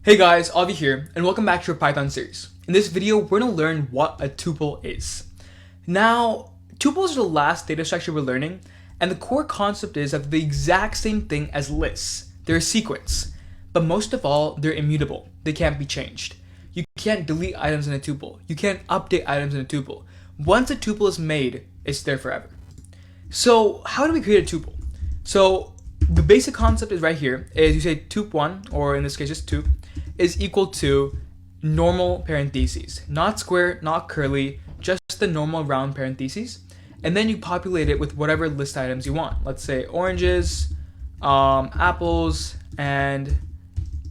Hey guys, Avi here, and welcome back to our Python series. In this video, we're going to learn what a tuple is. Now, tuples are the last data structure we're learning, and the core concept is that they're the exact same thing as lists. They're a sequence, but most of all, they're immutable. They can't be changed. You can't delete items in a tuple. You can't update items in a tuple. Once a tuple is made, it's there forever. So, how do we create a tuple? So, the basic concept is right here, is you say tup1, or in this case just tup, is equal to normal parentheses. Not square, not curly, just the normal round parentheses. And then you populate it with whatever list items you want. Let's say oranges, apples, and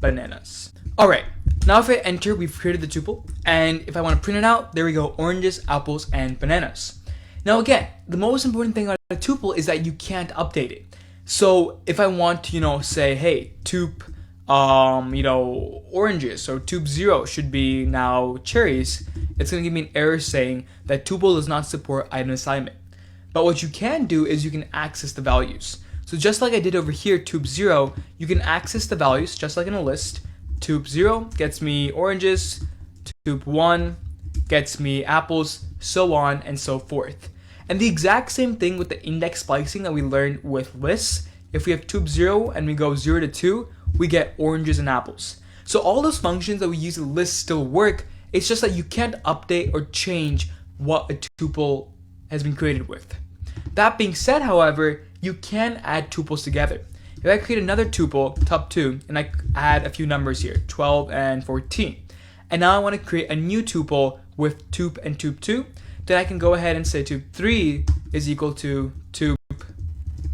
bananas. Alright, now if I enter, we've created the tuple. And if I want to print it out, there we go, oranges, apples, and bananas. Now again, the most important thing about a tuple is that you can't update it. So if I want to, say, hey, tup, oranges, so tup0 should be now cherries, it's going to give me an error saying that tuple does not support item assignment. But what you can do is you can access the values. So just like I did over here, tup0, you can access the values just like in a list. Tup0 gets me oranges, tup1 gets me apples, so on and so forth. And the exact same thing with the index splicing that we learned with lists. If we have tup0 and we go 0 to 2, we get oranges and apples. So all those functions that we use in lists still work. It's just that you can't update or change what a tuple has been created with. That being said, however, you can add tuples together. If I create another tuple, tup2, and I add a few numbers here, 12 and 14, and now I want to create a new tuple with tup and tup2, then I can go ahead and say tup3 is equal to tup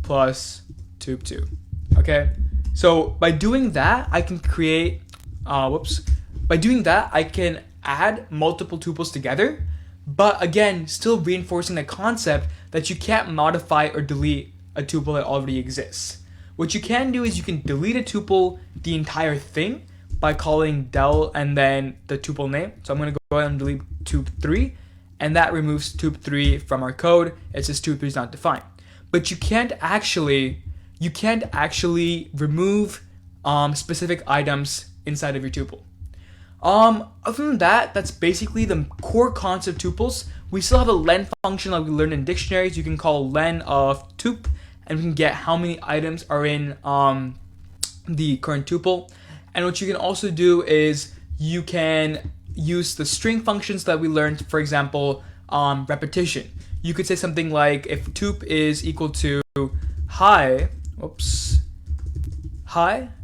plus tup2. Okay? So by doing that, I can create, by doing that, I can add multiple tuples together, but again, still reinforcing the concept that you can't modify or delete a tuple that already exists. What you can do is you can delete a tuple, the entire thing, by calling del and then the tuple name. So I'm going to go ahead and delete tup3, and that removes tup3 from our code. It says tup3 is not defined. But you can't actually remove specific items inside of your tuple. Other than that, that's basically the core concept of tuples. We still have a len function like we learned in dictionaries. You can call len of tup, and we can get how many items are in the current tuple. And what you can also do is you can use the string functions that we learned, for example, repetition. You could say something like if tup is equal to hi,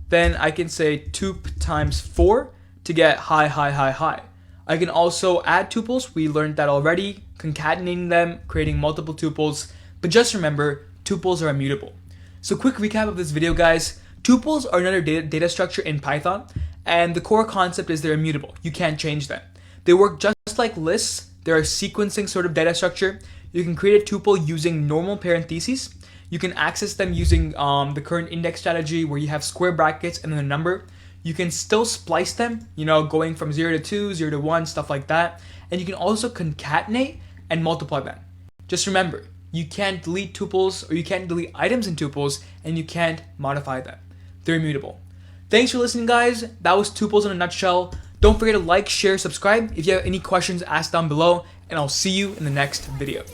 then I can say tup times 4 to get hi, hi, hi, hi. I can also add tuples. We learned that already, concatenating them, creating multiple tuples. But just remember, tuples are immutable. So quick recap of this video, guys. Tuples are another data structure in Python, and the core concept is they're immutable. You can't change them. They work just like lists. They're a sequencing sort of data structure. You can create a tuple using normal parentheses. You can access them using the current index strategy where you have square brackets and then a number. You can still splice them, going from 0 to 2, 0 to 1, stuff like that. And you can also concatenate and multiply them. Just remember, you can't delete tuples, or you can't delete items in tuples, and you can't modify them. They're immutable. Thanks for listening, guys. That was tuples in a nutshell. Don't forget to like, share, subscribe. If you have any questions, ask down below, and I'll see you in the next video.